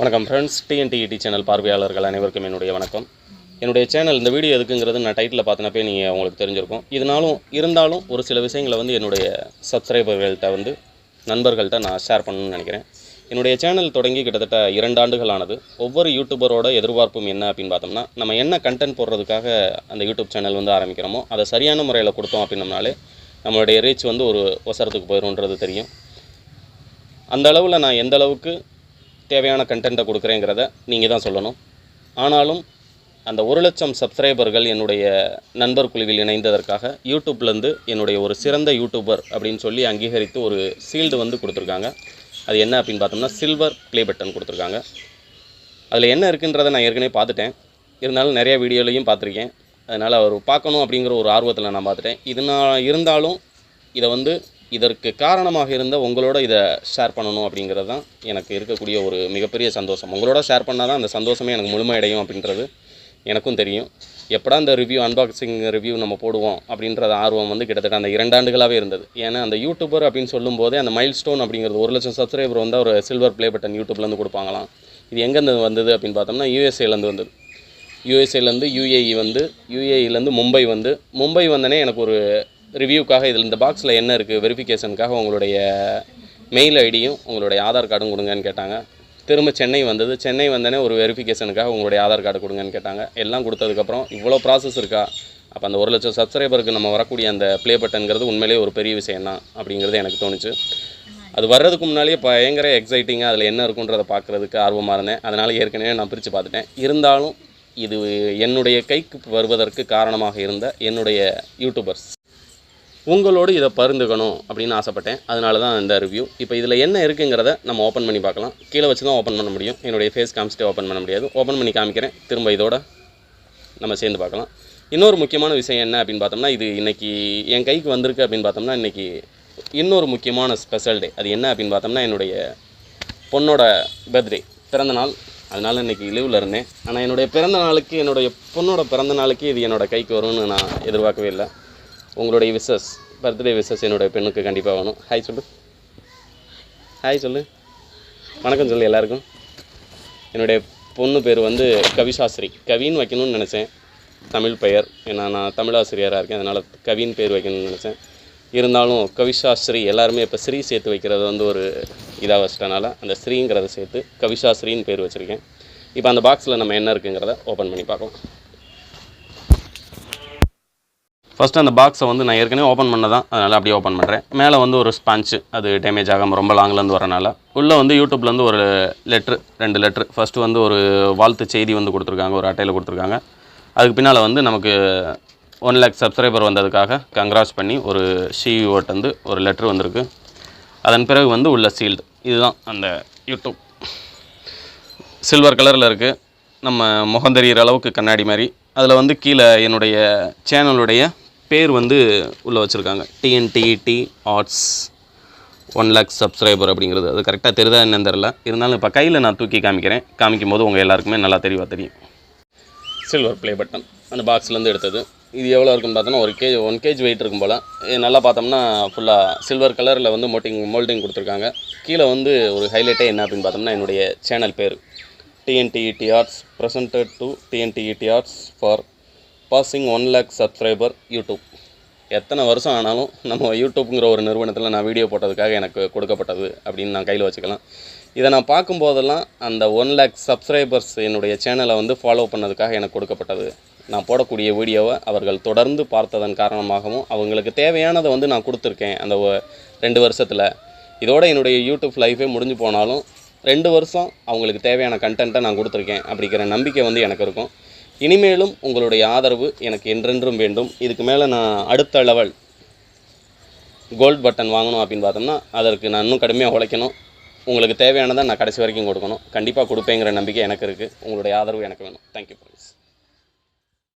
வணக்கம் friends, TNTET channel பார்வையாளர்கள் அனைவருக்கும் என்னுடைய வணக்கம். என்னுடைய சேனல் இந்த வீடியோ எதுக்குங்கிறது நான் டைட்டில் பார்த்தனப்பே நீங்கள் உங்களுக்கு தெரிஞ்சிருக்கும். இருந்தாலும் ஒரு சில விஷயங்களை என்னுடைய சப்ஸ்கிரைபர்கள்ட்ட நண்பர்கள்ட்ட நான் ஷேர் பண்ணணும்னு நினைக்கிறேன். என்னுடைய சேனல் தொடங்கி கிட்டத்தட்ட 2 ஆண்டுகள் ஆனது. ஒவ்வொரு யூடியூபரோட எதிர்பார்ப்பும் என்ன அப்படின்னு பார்த்தோம்னா, நம்ம என்ன கண்டென்ட் போடுறதுக்காக அந்த யூடியூப் சேனல் ஆரம்பிக்கிறோமோ அதை சரியான முறையில் கொடுத்தோம் அப்படின்னம்னாலே நம்மளுடைய ரீச் ஒரு ஒசரத்துக்கு போயிடும்ன்றது தெரியும். அந்த அளவில் நான் எந்த அளவுக்கு தேவையான கண்டென்ட்டை கொடுக்குறேங்கிறத நீங்கள் தான் சொல்லணும். ஆனாலும் அந்த 1 லட்சம் சப்ஸ்கிரைபர்கள் என்னுடைய நண்பர் குழுவில் இணைந்ததற்காக யூடியூப்லேருந்து என்னுடைய ஒரு சிறந்த யூடியூபர் அப்படின்னு சொல்லி அங்கீகரித்து ஒரு சீல்டு கொடுத்துருக்காங்க. அது என்ன அப்படின்னு பார்த்தோம்னா, சில்வர் ப்ளே பட்டன் கொடுத்துருக்காங்க. அதில் என்ன இருக்குன்றதை நான் ஏற்கனவே பார்த்துட்டேன். இருந்தாலும் நிறைய வீடியோலையும் பார்த்துருக்கேன். அதனால் அவர் பார்க்கணும் அப்படிங்கிற ஒரு ஆர்வத்தில் நான் பார்த்துட்டேன். இருந்தாலும் இதை இதற்கு காரணமாக இருந்த உங்களோட இதை ஷேர் பண்ணணும் அப்படிங்கிறது தான் எனக்கு இருக்கக்கூடிய ஒரு மிகப்பெரிய சந்தோஷம். உங்களோட ஷேர் பண்ணால் தான் அந்த சந்தோஷமே எனக்கு முழுமையடையும் அப்படின்றது எனக்கும் தெரியும். எப்படா அந்த அன்பாக்சிங் ரிவ்யூ நம்ம போடுவோம் அப்படின்றத ஆர்வம் கிட்டத்தட்ட அந்த 2 ஆண்டுகளாகவே இருந்தது. ஏன்னா அந்த யூடியூபர் அப்படின்னு சொல்லும்போதே அந்த மைல் ஸ்டோன் அப்படிங்கிறது 1 லட்சம் சப்ஸ்கிரைபர் ஒரு சில்வர் ப்ளே பட்டன் யூடியூப்லேருந்து கொடுப்பாங்களாம். இது எங்கேருந்து வந்தது அப்படின்னு பார்த்தோம்னா, யூஎஸ்ஏலேருந்து வந்தது. யூஎஸ்ஏலேருந்து யுஏஇலேருந்து மும்பை வந்தனே எனக்கு ஒரு ரிவ்யூக்காக இதில் இந்த பாக்ஸில் என்ன இருக்குது வெரிஃபிகேஷனுக்காக உங்களுடைய மெயில் ஐடியும் உங்களுடைய ஆதார் கார்டும் கொடுங்கன்னு கேட்டாங்க. திரும்ப சென்னை வந்தனே ஒரு வெரிஃபிகேஷனுக்காக உங்களுடைய ஆதார் கார்டு கொடுங்கன்னு கேட்டாங்க. எல்லாம் கொடுத்ததுக்கப்புறம் இவ்வளோ ப்ராசஸ் இருக்கா, அப்போ அந்த 1 லட்சம் சப்ஸ்கிரைபருக்கு நம்ம வரக்கூடிய அந்த ப்ளே பட்டன்கிறது உண்மையிலேயே ஒரு பெரிய விஷயம் தான் அப்படிங்கிறது எனக்கு தோணுச்சு. அது வர்றதுக்கு முன்னாலேயே பயங்கர எக்ஸைட்டிங்காக அதில் என்ன இருக்குன்றதை பார்க்குறதுக்கு ஆர்வமாக இருந்தேன். அதனால் ஏற்கனவே நான் பிரித்து பார்த்துட்டேன். இருந்தாலும் இது என்னுடைய கைக்கு வருவதற்கு காரணமாக இருந்த என்னுடைய யூடியூபர்ஸ் உங்களோடு இதை பகிர்ந்துக்கணும் அப்படின்னு ஆசைப்பட்டேன். அதனால தான் இந்த ரிவ்யூ. இப்போ இதில் என்ன இருக்குங்கிறத நம்ம ஓப்பன் பண்ணி பார்க்கலாம். கீழே வச்சு தான் ஓப்பன் பண்ண முடியும். என்னுடைய ஃபேஸ் காமிச்சிட்டு ஓப்பன் பண்ண முடியாது. ஓப்பன் பண்ணி காமிக்கிறேன். திரும்ப இதோட நம்ம சேர்ந்து பார்க்கலாம். இன்னொரு முக்கியமான விஷயம் என்ன அப்படின்னு பார்த்தோம்னா, இது இன்றைக்கி என் கைக்கு வந்திருக்கு அப்படின்னு பார்த்தோம்னா, இன்றைக்கி இன்னொரு முக்கியமான ஸ்பெஷல் டே. அது என்ன அப்படின்னு பார்த்தோம்னா, என்னுடைய பொண்ணோட பர்த்டே, பிறந்தநாள். அதனால் இன்றைக்கி லீவில் இருந்தேன். ஆனால் என்னுடைய பொண்ணோட பிறந்த நாளுக்கு இது என்னோடய கைக்கு வரும்னு நான் எதிர்பார்க்கவே இல்லை. உங்களுடைய பர்த்டே விஷஸ் என்னுடைய பெண்ணுக்கு கண்டிப்பாக வேணும். ஹாய் சொல்லு, வணக்கம் சொல்லு எல்லாருக்கும். என்னுடைய பொண்ணு பேர் கவிஷாஸ்ரீ. கவின்னு வைக்கணும்னு நினச்சேன், தமிழ் பெயர். ஏன்னா நான் தமிழாசிரியராக இருக்கேன், அதனால் கவின் பேர் வைக்கணும்னு நினச்சேன். இருந்தாலும் கவிஷாஸ்ரீ எல்லாருமே இப்போ ஸ்ரீ சேர்த்து வைக்கிறது ஒரு இதாக வச்சிட்டனால அந்த ஸ்ரீங்கிறத சேர்த்து கவிஷாஸ்ரீன்னு பேர் வச்சுருக்கேன். இப்போ அந்த பாக்ஸில் நம்ம என்ன இருக்குங்கிறத ஓப்பன் பண்ணி பார்க்கலாம். ஃபஸ்ட்டு அந்த பாக்ஸை நான் ஏற்கனவே ஓப்பன் பண்ணதான், அதனால் அப்படியே ஓப்பன் பண்ணுறேன். மேலே ஒரு ஸ்பாஞ்சு, அது டேமேஜ் ஆகாமல் ரொம்ப லாங்லேருந்து வரனால. உள்ளே யூடியூப்லேருந்து ஒரு லெட்ரு, 2 லெட்ரு. ஃபஸ்ட்டு ஒரு வாழ்த்து செய்தி கொடுத்துருக்காங்க, ஒரு அட்டையில் கொடுத்துருக்காங்க. அதுக்கு பின்னால் நமக்கு 1 லேக் சப்ஸ்கிரைபர் வந்ததுக்காக கங்க்ராட்ஸ் பண்ணி ஒரு சிஇஓட்டு ஒரு லெட்ரு வந்திருக்கு. அதன் பிறகு உள்ள சீல்டு. இதுதான் அந்த யூடியூப். சில்வர் கலரில் இருக்குது, நம்ம முகம் தெரிகிற அளவுக்கு கண்ணாடி மாதிரி. அதில் கீழே என்னுடைய சேனலுடைய பேர் உள்ளே வச்சுருக்காங்க. TNTET Arts 1 lakh சப்ஸ்கிரைபர் அப்படிங்கிறது. அது கரெக்டாக தெரியுதா என்னன்னு தெரில. இருந்தாலும் இப்போ கையில் நான் தூக்கி காமிக்கும் போது உங்கள் எல்லாருக்குமே நல்லா தெளிவாக தெரியும். சில்வர் ப்ளே பட்டன் அந்த பாக்ஸ்லேருந்து எடுத்தது. இது எவ்வளோ இருக்குன்னு பார்த்தோன்னா 1 kg வெயிட் இருக்கும் போல். நல்லா பார்த்தோம்னா ஃபுல்லாக சில்வர் கலரில் மோல்டிங் கொடுத்துருக்காங்க. கீழே ஒரு ஹைலைட்டே என்ன அப்படின்னு பார்த்தோம்னா, என்னுடைய சேனல் பேர் TNTET Arts presented to TNTET Arts for passing 1 lakh subscriber YouTube. எத்தனை வருஷம் ஆனாலும் நம்ம யூடியூப்புங்கிற ஒரு நிறுவனத்தில் நான் வீடியோ போட்டதுக்காக எனக்கு கொடுக்கப்பட்டது அப்படின்னு நான் கையில் வச்சுக்கலாம். இதை நான் பார்க்கும்போதெல்லாம் அந்த 1 lakh சப்ஸ்கிரைபர்ஸ் என்னுடைய சேனலை ஃபாலோ பண்ணதுக்காக எனக்கு கொடுக்கப்பட்டது. நான் போடக்கூடிய வீடியோவை அவர்கள் தொடர்ந்து பார்த்ததன் காரணமாகவும் அவங்களுக்கு தேவையானதை நான் கொடுத்துருக்கேன். அந்த 2 வருஷத்தில் இதோட என்னுடைய யூடியூப் லைஃபே முடிஞ்சு போனாலும் 2 வருஷம் அவங்களுக்கு தேவையான கண்டென்ட்டை நான் கொடுத்துருக்கேன் அப்படிங்கிற நம்பிக்கை எனக்கு இருக்கும். இனிமேலும் உங்களுடைய ஆதரவு எனக்கு என்றென்றும் வேண்டும். இதுக்கு மேலே நான் அடுத்த லெவல் கோல்ட் பட்டன் வாங்கணும் அப்படின்னு பார்த்தோம்னா, அதற்கு நான் இன்னும் கடுமையாக உழைக்கணும். உங்களுக்கு தேவையானதை நான் கடைசி வரைக்கும் கொடுக்கணும். கண்டிப்பாக கொடுப்பேங்கிற நம்பிக்கை எனக்கு இருக்குது. உங்களுடைய ஆதரவு எனக்கு வேணும். Thank you friends.